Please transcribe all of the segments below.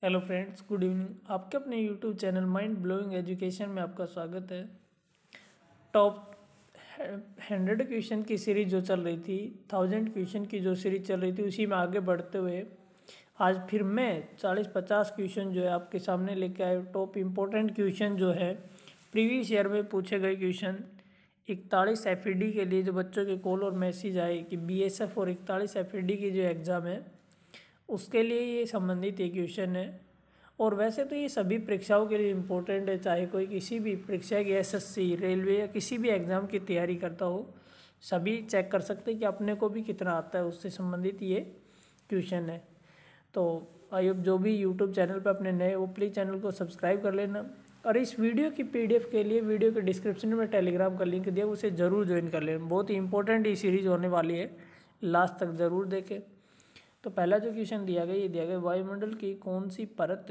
Hello friends, good evening. आपके अपने YouTube channel mind blowing education में आपका स्वागत है। टॉप 100 क्वेश्चन की सीरीज जो चल रही थी, 1000 क्वेश्चन की जो सीरीज चल रही थी, उसी में आगे बढ़ते हुए आज फिर मैं 40-50 क्वेश्चन जो है आपके सामने लेके आया। टॉप इम्पोर्टेंट क्वेश्चन जो है प्रीवियस ईयर में पूछे गए क्वेश्चन 41 FED के लिए जो बच्चों के कॉल और मैसेज आए कि BSF और 41 FED की जो एग्ज़ाम है उसके लिए ये संबंधित एक क्वेश्चन है। और वैसे तो ये सभी परीक्षाओं के लिए इम्पोर्टेंट है, चाहे कोई किसी भी परीक्षा की SSC, रेलवे या किसी भी एग्ज़ाम की तैयारी करता हो, सभी चेक कर सकते हैं कि अपने को भी कितना आता है, उससे संबंधित ये क्वेश्चन है। तो आई होप जो भी यूट्यूब चैनल पर अपने नए वो प्लीज़ चैनल को सब्सक्राइब कर लेना। और इस वीडियो की PDF के लिए वीडियो के डिस्क्रिप्शन में टेलीग्राम का लिंक दिया, उसे ज़रूर ज्वाइन कर लेना। बहुत ही इंपॉर्टेंट ये सीरीज़ होने वाली है, लास्ट तक ज़रूर देखें। तो पहला जो क्वेश्चन दिया गया, ये दिया गया वायुमंडल की कौन सी परत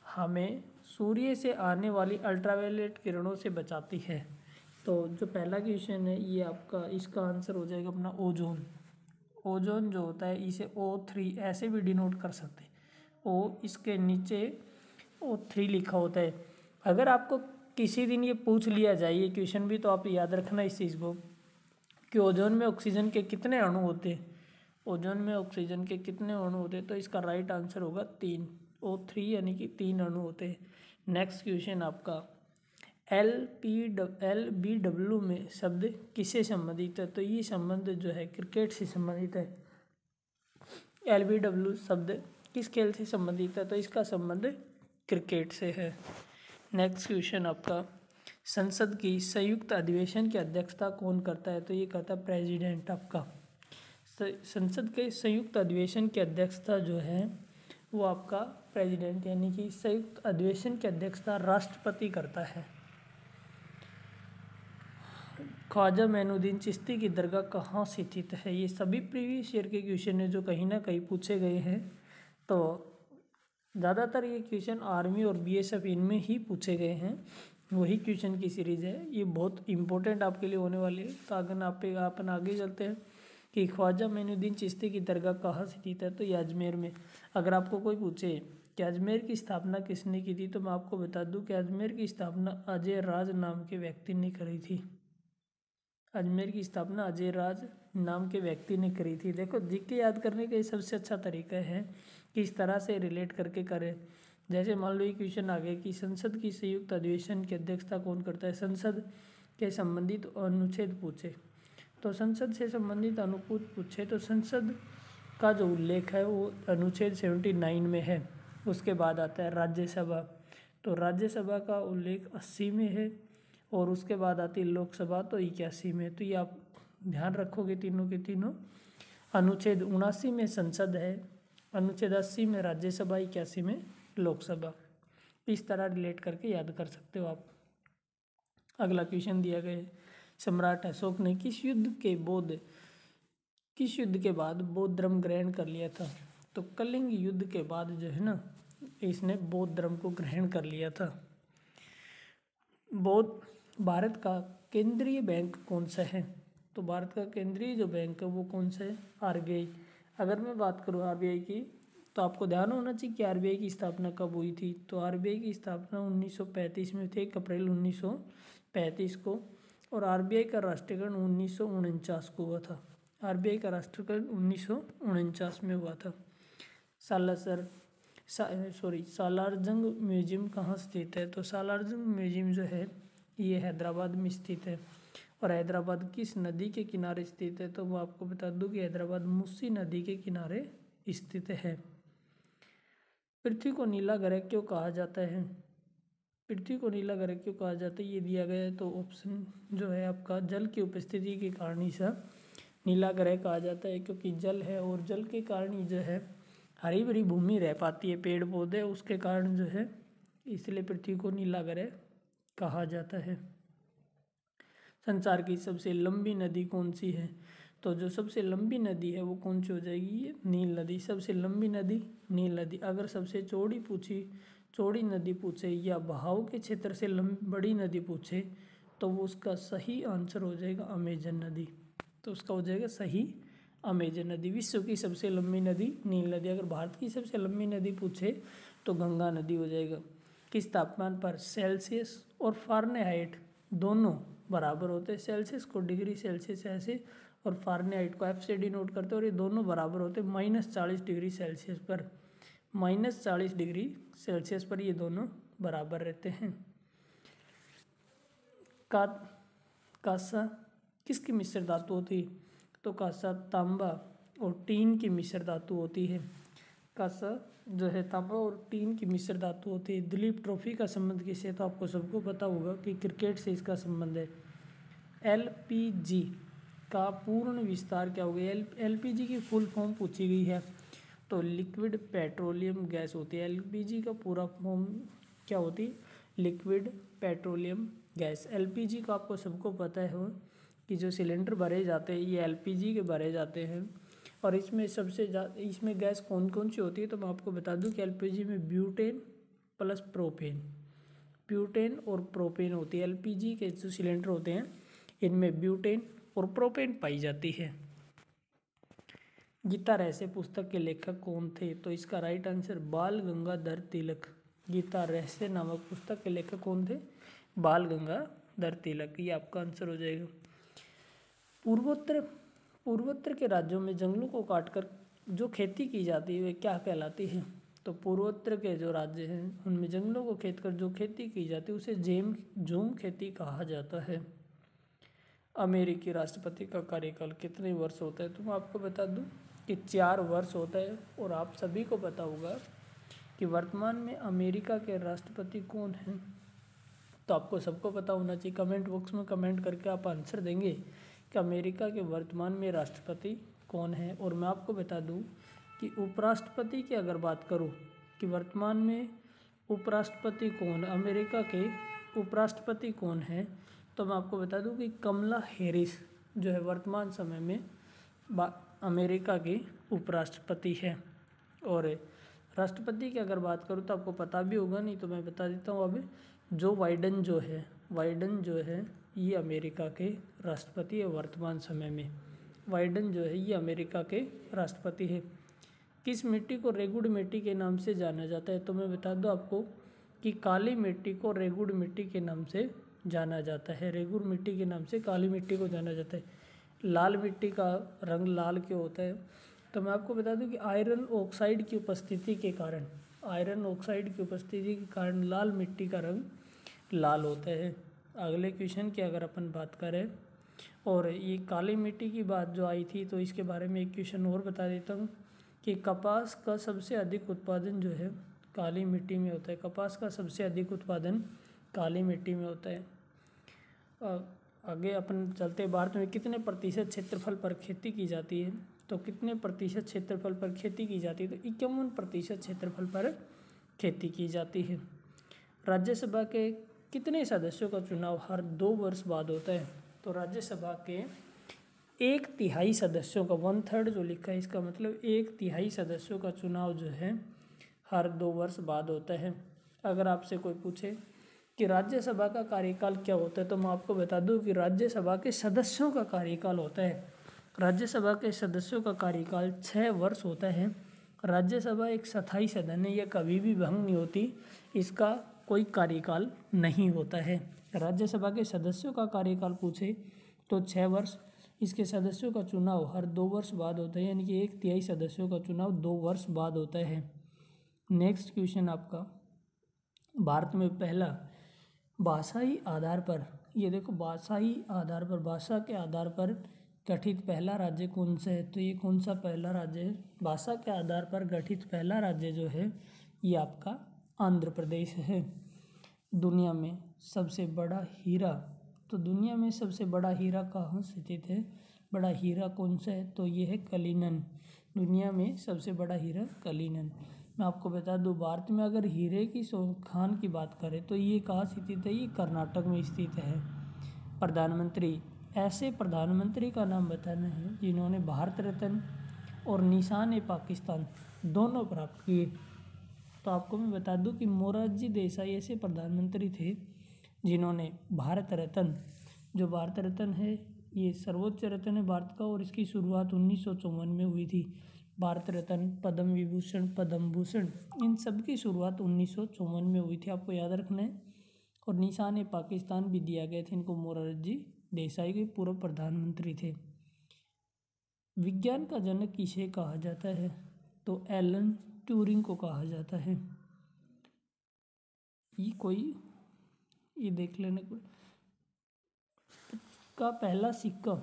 हमें सूर्य से आने वाली अल्ट्रावायलेट किरणों से बचाती है। तो जो पहला क्वेश्चन है ये आपका, इसका आंसर हो जाएगा अपना ओजोन। ओजोन जो होता है इसे O3 ऐसे भी डिनोट कर सकते हैं। O इसके नीचे O3 लिखा होता है। अगर आपको किसी दिन ये पूछ लिया जाए ये क्वेश्चन भी, तो आप याद रखना इस चीज़ को कि ओजोन में ऑक्सीजन के कितने अणु होते हैं। ओजोन में ऑक्सीजन के कितने अणु होते हैं, तो इसका राइट आंसर होगा 3। O3 यानी कि 3 अणु होते हैं। नेक्स्ट क्वेश्चन आपका LBW में शब्द किससे संबंधित है। तो ये संबंध जो है क्रिकेट से संबंधित है। LBW शब्द किस खेल से संबंधित है, तो इसका संबंध क्रिकेट से है। नेक्स्ट क्वेश्चन आपका संसद की संयुक्त अधिवेशन की अध्यक्षता कौन करता है। तो ये करता है प्रेसिडेंट। आपका संसद के संयुक्त अधिवेशन की अध्यक्षता जो है वो आपका प्रेसिडेंट, यानी कि संयुक्त अधिवेशन की अध्यक्षता राष्ट्रपति करता है। ख्वाजा मोइनुद्दीन चिश्ती की दरगाह कहाँ स्थित है। ये सभी प्रीवियस ईयर के क्वेश्चन है जो कहीं ना कहीं पूछे गए हैं। तो ज़्यादातर ये क्वेश्चन आर्मी और BSF इनमें ही पूछे गए हैं, वही क्वेश्चन की सीरीज़ है। ये बहुत इंपॉर्टेंट आपके लिए होने वाली है। तो अगर अपन आगे चलते हैं कि ख्वाजा मोइनुद्दीन चिश्ती की दरगाह कहाँ स्थित है, तो ये अजमेर में। अगर आपको कोई पूछे कि अजमेर की स्थापना किसने की थी, तो मैं आपको बता दूं कि अजमेर की स्थापना अजय राज नाम के व्यक्ति ने करी थी। अजमेर की स्थापना अजय राज नाम के व्यक्ति ने करी थी। देखो, जीके याद करने का ये सबसे अच्छा तरीका है कि इस तरह से रिलेट करके करें। जैसे मान लो ये क्वेश्चन आ गया कि संसद की संयुक्त अधिवेशन की अध्यक्षता कौन करता है। संसद के संबंधित अनुच्छेद पूछे, तो संसद से संबंधित अनुच्छेद पूछे तो संसद का जो उल्लेख है वो अनुच्छेद 79 में है। उसके बाद आता है राज्यसभा, तो राज्यसभा का उल्लेख 80 में है। और उसके बाद आती है लोकसभा, तो 81 में। तो ये आप ध्यान रखोगे तीनों के तीनों। अनुच्छेद 79 में संसद है, अनुच्छेद 80 में राज्यसभा, 81 में लोकसभा। इस तरह रिलेट करके याद कर सकते हो आप। अगला क्वेश्चन दिया गया है, सम्राट अशोक ने किस युद्ध के बाद बौद्ध धर्म ग्रहण कर लिया था। तो कलिंग युद्ध के बाद जो है ना, इसने बौद्ध धर्म को ग्रहण कर लिया था। भारत का केंद्रीय बैंक कौन सा है। तो भारत का केंद्रीय जो बैंक है वो कौन सा है, RBI। अगर मैं बात करूँ RBI की, तो आपको ध्यान होना चाहिए कि RBI की स्थापना कब हुई थी। तो RBI की स्थापना 1935 में थी, 1 अप्रैल 1935 को। और RBI का राष्ट्रीयकरण 1949 को हुआ था। RBI का राष्ट्रीयकरण 1949 में हुआ था। सालारजंग म्यूजियम कहाँ स्थित है। तो सालारजंग म्यूजियम जो है ये हैदराबाद में स्थित है। और हैदराबाद किस नदी के किनारे स्थित है, तो वो आपको बता दूं कि हैदराबाद मूसी नदी के किनारे स्थित है। पृथ्वी को नीला ग्रह क्यों कहा जाता है। पृथ्वी को नीला ग्रह क्यों कहा जाता है, ये दिया गया है। तो ऑप्शन जो है आपका जल की उपस्थिति के कारण ही सा नीला ग्रह कहा जाता है, क्योंकि जल है और जल के कारण ही जो है हरी भरी भूमि रह पाती है, पेड़ पौधे, उसके कारण जो है इसलिए पृथ्वी को नीला ग्रह कहा जाता है। संसार की सबसे लंबी नदी कौन सी है। तो जो सबसे लंबी नदी है वो कौन सी हो जाएगी, ये नील नदी। सबसे लंबी नदी नील नदी। अगर सबसे चौड़ी नदी पूछे या बहाव के क्षेत्र से बड़ी नदी पूछे, तो वो उसका सही आंसर हो जाएगा अमेजन नदी। तो उसका हो जाएगा सही अमेजन नदी। विश्व की सबसे लंबी नदी नील नदी। अगर भारत की सबसे लंबी नदी पूछे तो गंगा नदी हो जाएगा। किस तापमान पर सेल्सियस और फारेनहाइट दोनों बराबर होते हैं? सेल्सियस को डिग्री सेल्सियस ऐसे और फारेनहाइट को एफ से डिनोट करते हैं, और ये दोनों बराबर होते हैं -40 डिग्री सेल्सियस पर। -40 डिग्री सेल्सियस पर ये दोनों बराबर रहते हैं। कांसा किसकी मिश्र धातु होती है? तो कांसा तांबा और टीन की मिश्र धातु होती है। कांसा जो है तांबा और टीन की मिश्र धातु होती है। दिलीप ट्रॉफी का संबंध किससे? तो आपको सबको पता होगा कि क्रिकेट से इसका संबंध है। एलपीजी का पूर्ण विस्तार क्या हो गया? एलपीजी की फुल फॉर्म पूछी गई है तो लिक्विड पेट्रोलियम गैस होती है। एलपीजी का पूरा फॉर्म क्या होती है? Liquid petroleum gas. एलपीजी का आपको सबको पता है कि जो सिलेंडर भरे जाते हैं ये एलपीजी के भरे जाते हैं, और इसमें सबसे ज़्यादा इसमें गैस कौन कौन सी होती है? तो मैं आपको बता दूं कि एलपीजी में ब्यूटेन प्लस प्रोपेन, ब्यूटेन और प्रोपेन होती है। एलपीजी के जो सिलेंडर होते हैं इनमें ब्यूटेन और प्रोपेन पाई जाती है। गीता रहस्य पुस्तक के लेखक कौन थे? तो इसका राइट आंसर बाल गंगाधर तिलक। गीता रहस्य नामक पुस्तक के लेखक कौन थे? बाल गंगाधर तिलक। ये आपका आंसर हो जाएगा। पूर्वोत्तर के राज्यों में जंगलों को काटकर जो खेती की जाती है वे क्या कहलाती है? तो पूर्वोत्तर के जो राज्य हैं उनमें जंगलों को खेत कर जो खेती की जाती है उसे झूम खेती कहा जाता है। अमेरिकी राष्ट्रपति का कार्यकाल कितने वर्ष होता है? तो मैं आपको बता दूं कि 4 वर्ष होता है। और आप सभी को पता होगा कि वर्तमान में अमेरिका के राष्ट्रपति कौन हैं? तो आपको सबको पता होना चाहिए। कमेंट बॉक्स में कमेंट करके आप आंसर देंगे कि अमेरिका के वर्तमान में राष्ट्रपति कौन है। और मैं आपको बता दूं कि उपराष्ट्रपति की अगर बात करूं कि वर्तमान में उपराष्ट्रपति कौन, अमेरिका के उपराष्ट्रपति कौन है, तो मैं आपको बता दूं कि कमला हैरिस जो है वर्तमान समय में अमेरिका के उपराष्ट्रपति है। और राष्ट्रपति की अगर बात करूं तो आपको पता भी होगा, नहीं तो मैं बता देता हूं। अब जो बाइडन जो है ये अमेरिका के राष्ट्रपति है वर्तमान समय में। बाइडन जो है ये अमेरिका के राष्ट्रपति है। किस मिट्टी को रेगुड़ मिट्टी के नाम से जाना जाता है? तो मैं बता दूं आपको कि काली मिट्टी को रेगुड़ मिट्टी के नाम से जाना जाता है। रेगुड़ मिट्टी के नाम से काली मिट्टी को जाना जाता है। लाल मिट्टी का रंग लाल क्यों होता है? तो मैं आपको बता दूं कि आयरन ऑक्साइड की उपस्थिति के कारण लाल मिट्टी का रंग लाल होता है। अगले क्वेश्चन की अगर अपन बात करें, और ये काली मिट्टी की बात जो आई थी तो इसके बारे में एक क्वेश्चन और बता देता हूँ कि कपास का सबसे अधिक उत्पादन जो है काली मिट्टी में होता है। कपास का सबसे अधिक उत्पादन काली मिट्टी में होता है। आगे अपन चलते। भारत में कितने प्रतिशत क्षेत्रफल पर खेती की जाती है? तो कितने प्रतिशत क्षेत्रफल पर खेती की जाती है? तो 51% क्षेत्रफल पर खेती की जाती है। राज्यसभा के कितने सदस्यों का चुनाव हर 2 वर्ष बाद होता है? तो राज्यसभा के 1/3 सदस्यों का, 1/3 जो लिखा है इसका मतलब 1/3 सदस्यों का चुनाव जो है हर 2 वर्ष बाद होता है। अगर आपसे कोई पूछे कि राज्यसभा का कार्यकाल क्या होता है, तो मैं आपको बता दूं कि राज्यसभा के सदस्यों का कार्यकाल होता है। राज्यसभा के सदस्यों का कार्यकाल 6 वर्ष होता है। राज्यसभा एक स्थायी सदन है, यह कभी भी भंग नहीं होती, इसका कोई कार्यकाल नहीं होता है। राज्यसभा के सदस्यों का कार्यकाल पूछे तो 6 वर्ष। इसके सदस्यों का चुनाव हर 2 वर्ष बाद होता है, यानी कि 1/3 सदस्यों का चुनाव 2 वर्ष बाद होता है। नेक्स्ट क्वेश्चन आपका, भारत में पहला भाषाई आधार पर, ये देखो भाषाई आधार पर, भाषा के आधार पर गठित पहला राज्य कौन सा है? तो ये कौन सा पहला राज्य है? भाषा के आधार पर गठित पहला राज्य जो है ये आपका आंध्र प्रदेश है। दुनिया में सबसे बड़ा हीरा, तो दुनिया में सबसे बड़ा हीरा कहाँ स्थित है? बड़ा हीरा कौन सा है? तो ये है कलिनन। दुनिया में सबसे बड़ा हीरा कलिनन। मैं आपको बता दूं भारत में अगर हीरे की खान की बात करें तो ये कहाँ स्थित है? ये कर्नाटक में स्थित है। प्रधानमंत्री, ऐसे प्रधानमंत्री का नाम बताना है जिन्होंने भारत रत्न और निशान-ए-पाकिस्तान दोनों प्राप्त किए। तो आपको मैं बता दूं कि मोरारजी देसाई ऐसे प्रधानमंत्री थे जिन्होंने भारत रत्न, जो भारत रत्न है ये सर्वोच्च रत्न है भारत का और इसकी शुरुआत 1954 में हुई थी। भारत रत्न, पद्म विभूषण, पद्म भूषण, इन सब की शुरुआत 1954 में हुई थी, आपको याद रखना है। और निशान ए पाकिस्तान भी दिया गया था इनको। मोरारजी देसाई के पूर्व प्रधानमंत्री थे। विज्ञान का जनक किसे कहा जाता है? तो एलन ट्यूरिंग को कहा जाता है। ये देख लेने का पहला सिक्का,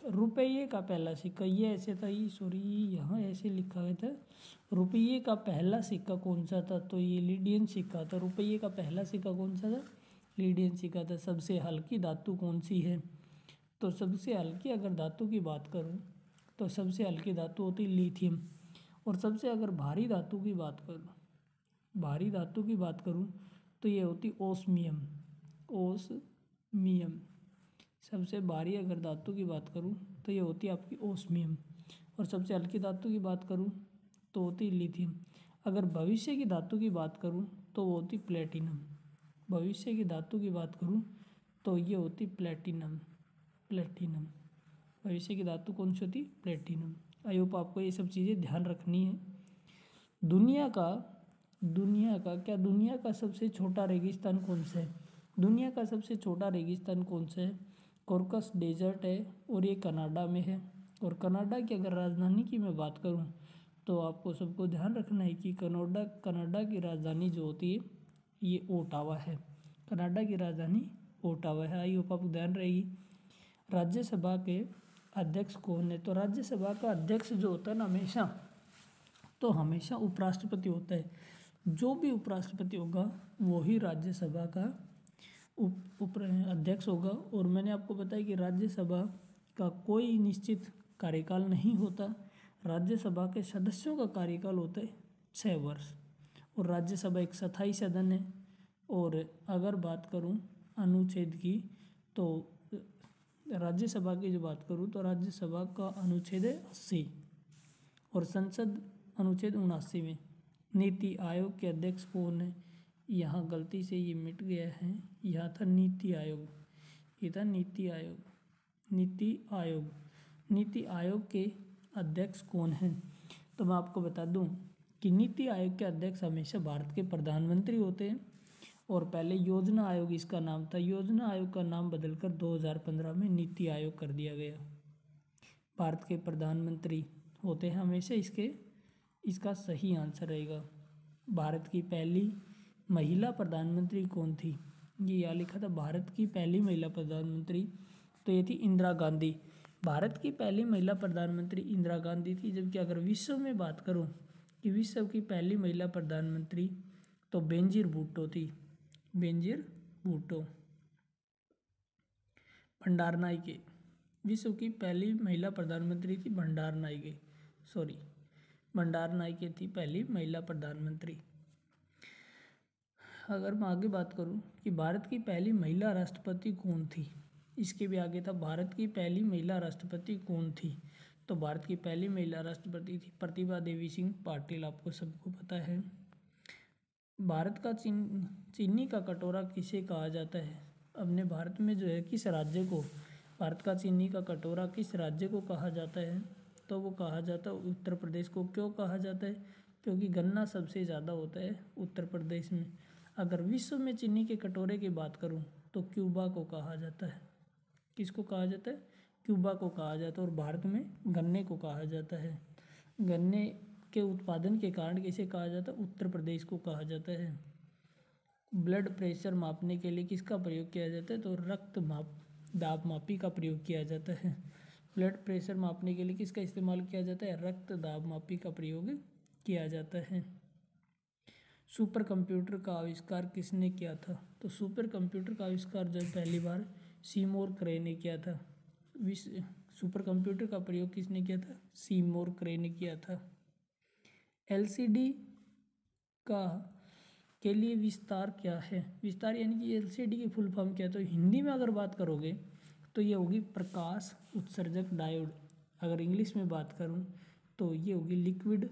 रुपये का पहला सिक्का, ये ऐसे था, ये सॉरी यहाँ ऐसे लिखा गया था। रुपये का पहला सिक्का कौन सा था? तो ये लीडियन सिक्का था। रुपये का पहला सिक्का कौन सा था? लीडियन सिक्का था। सबसे हल्की धातु कौन सी है? तो सबसे हल्की अगर धातु की बात करूँ तो सबसे हल्की धातु होती है लिथियम। और सबसे अगर भारी धातु की बात करूँ तो ये होती ओस्मियम। सबसे भारी अगर धातु की बात करूँ तो ये होती है आपकी ओस्मियम। और सबसे हल्की धातु की बात करूँ तो होती है लिथियम। अगर भविष्य की धातु की बात करूँ तो वो होती प्लेटिनम। भविष्य की धातु की बात करूँ तो ये होती प्लेटिनम। भविष्य की धातु कौन सी होती? प्लेटिनम। आई होप आपको ये सब चीज़ें ध्यान रखनी है। दुनिया का सबसे छोटा रेगिस्तान कौन सा है? दुनिया का सबसे छोटा रेगिस्तान कौन सा है? कॉकस डेजर्ट है और ये कनाडा में है। और कनाडा की अगर राजधानी की मैं बात करूं तो आपको सबको ध्यान रखना है कि कनाडा की राजधानी जो होती है ये ओटावा है। कनाडा की राजधानी ओटावा है। आई होप आपको ध्यान रहेगी। राज्यसभा के अध्यक्ष कौन है? तो राज्यसभा का अध्यक्ष जो होता है ना हमेशा उपराष्ट्रपति होता है। जो भी उपराष्ट्रपति होगा वो ही राज्यसभा का अध्यक्ष होगा। और मैंने आपको बताया कि राज्यसभा का कोई निश्चित कार्यकाल नहीं होता। राज्यसभा के सदस्यों का कार्यकाल होता है 6 वर्ष। और राज्यसभा एक स्थायी सदन है। और अगर बात करूं अनुच्छेद की तो राज्यसभा की जो बात करूं तो राज्यसभा का अनुच्छेद है 80 और संसद अनुच्छेद 79 में। नीति आयोग के अध्यक्ष कौन है? यहाँ गलती से ये मिट गया है, यहाँ था नीति आयोग, ये था नीति आयोग के अध्यक्ष कौन हैं? तो मैं आपको बता दूं कि नीति आयोग के अध्यक्ष हमेशा भारत के प्रधानमंत्री होते हैं। और पहले योजना आयोग इसका नाम था। योजना आयोग का नाम बदलकर 2015 में नीति आयोग कर दिया गया। भारत के प्रधानमंत्री होते हैं हमेशा। इसका सही आंसर रहेगा। भारत की पहली महिला प्रधानमंत्री कौन थी? ये यहाँ लिखा था भारत की पहली महिला प्रधानमंत्री, तो ये थी इंदिरा गांधी। भारत की पहली महिला प्रधानमंत्री इंदिरा गांधी थी। जबकि अगर विश्व में बात करूं कि विश्व की पहली महिला प्रधानमंत्री तो बेनजीर भुट्टो थी। भंडारनाइके विश्व की पहली महिला प्रधानमंत्री थी। भंडारनाइके थी पहली महिला प्रधानमंत्री। अगर मैं आगे बात करूं कि भारत की पहली महिला राष्ट्रपति कौन थी, इसके भी आगे था भारत की पहली महिला राष्ट्रपति कौन थी। तो भारत की पहली महिला राष्ट्रपति थी प्रतिभा देवी सिंह पाटिल, आपको सबको पता है। भारत का चीनी का कटोरा किसे कहा जाता है? अपने भारत में जो है किस राज्य को भारत का चीनी का कटोरा किस राज्य को कहा जाता है? तो वो कहा जाता है उत्तर प्रदेश को। क्यों कहा जाता है? क्योंकि गन्ना सबसे ज़्यादा होता है उत्तर प्रदेश में। अगर विश्व में चीनी के कटोरे की बात करूं तो क्यूबा को कहा जाता है। किसको कहा जाता है? क्यूबा को कहा जाता है। और भारत में गन्ने को कहा जाता है। गन्ने के उत्पादन के कारण किसे कहा जाता है? उत्तर प्रदेश को कहा जाता है। ब्लड प्रेशर मापने के लिए किसका प्रयोग किया जाता है? तो दाब मापी का प्रयोग किया जाता है। ब्लड प्रेशर मापने के लिए किसका इस्तेमाल किया जाता है? रक्त दाब मापी का प्रयोग किया जाता है। सुपर कंप्यूटर का आविष्कार किसने किया था? तो सुपर कंप्यूटर का आविष्कार जो पहली बार सीमोर क्रे ने किया था। सुपर कंप्यूटर का प्रयोग किसने किया था? सीमोर क्रे ने किया था। एलसीडी के लिए विस्तार क्या है? विस्तार यानी कि एलसीडी की फुल फॉर्म क्या है? तो हिंदी में अगर बात करोगे तो ये होगी प्रकाश उत्सर्जक डायोड। अगर इंग्लिश में बात करूं तो ये होगी liquid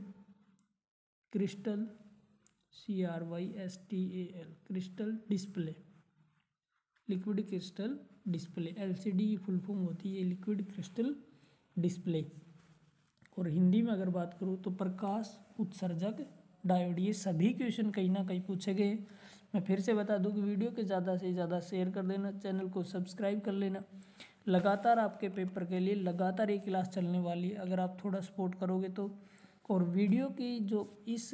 crystal CRYSTAL crystal display. Liquid crystal display. LCD की फुल फॉर्म होती है लिक्विड क्रिस्टल डिस्प्ले। और हिंदी में अगर बात करूँ तो प्रकाश उत्सर्जक डायोड। ये सभी क्वेश्चन कहीं ना कहीं पूछे गए। मैं फिर से बता दूं कि वीडियो के ज़्यादा से ज़्यादा शेयर कर देना, चैनल को सब्सक्राइब कर लेना। लगातार आपके पेपर के लिए लगातार ये क्लास चलने वाली है, अगर आप थोड़ा सपोर्ट करोगे तो। और वीडियो की जो इस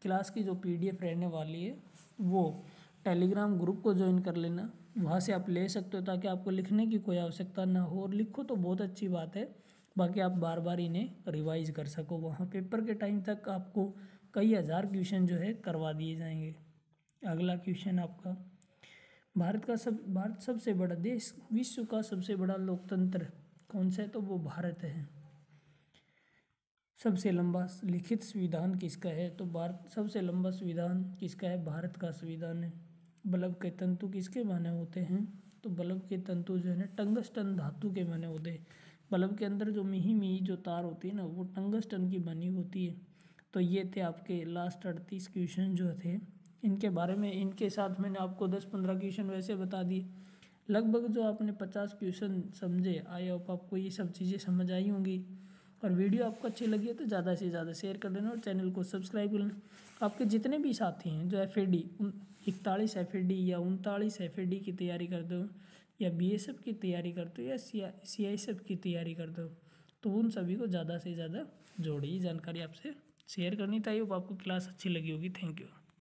क्लास की जो PDF रहने वाली है वो टेलीग्राम ग्रुप को ज्वाइन कर लेना, वहाँ से आप ले सकते हो, ताकि आपको लिखने की कोई आवश्यकता ना हो। और लिखो तो बहुत अच्छी बात है, बाकी आप बार बार इन्हें रिवाइज कर सको। वहाँ पेपर के टाइम तक आपको कई हज़ार क्वेश्चन जो है करवा दिए जाएंगे। अगला क्वेश्चन आपका, भारत सबसे बड़ा देश, विश्व का सबसे बड़ा लोकतंत्र कौन सा है? तो वो भारत है। सबसे लंबा लिखित संविधान किसका है? तो भारत सबसे लंबा संविधान किसका है? भारत का संविधान है। बल्ब के तंतु किसके बने होते हैं? तो बल्ब के तंतु जो है ना टंगस्टन धातु के बने होते हैं। बल्ब के अंदर जो मिही मिही जो तार होती है ना वो टंगस्टन की बनी होती है। तो ये थे आपके लास्ट 38 क्वेश्चन जो थे, इनके बारे में। इनके साथ मैंने आपको 10-15 क्वेश्चन वैसे बता दिए। लगभग जो आपने 50 क्वेश्चन समझे, आई होप आपको ये सब चीज़ें समझ आई होंगी। और वीडियो आपको अच्छी लगी है तो ज़्यादा से ज़्यादा शेयर कर देना और चैनल को सब्सक्राइब कर लेना। आपके जितने भी साथी हैं जो FAD 41 FAD या 39 FAD की तैयारी करते हो, या BSF की तैयारी करते हो, या CISF की तैयारी करते हो, तो उन सभी को ज़्यादा से ज़्यादा जोड़िए। जानकारी आपसे शेयर करनी चाहिए। आपको क्लास अच्छी लगी होगी। Thank you.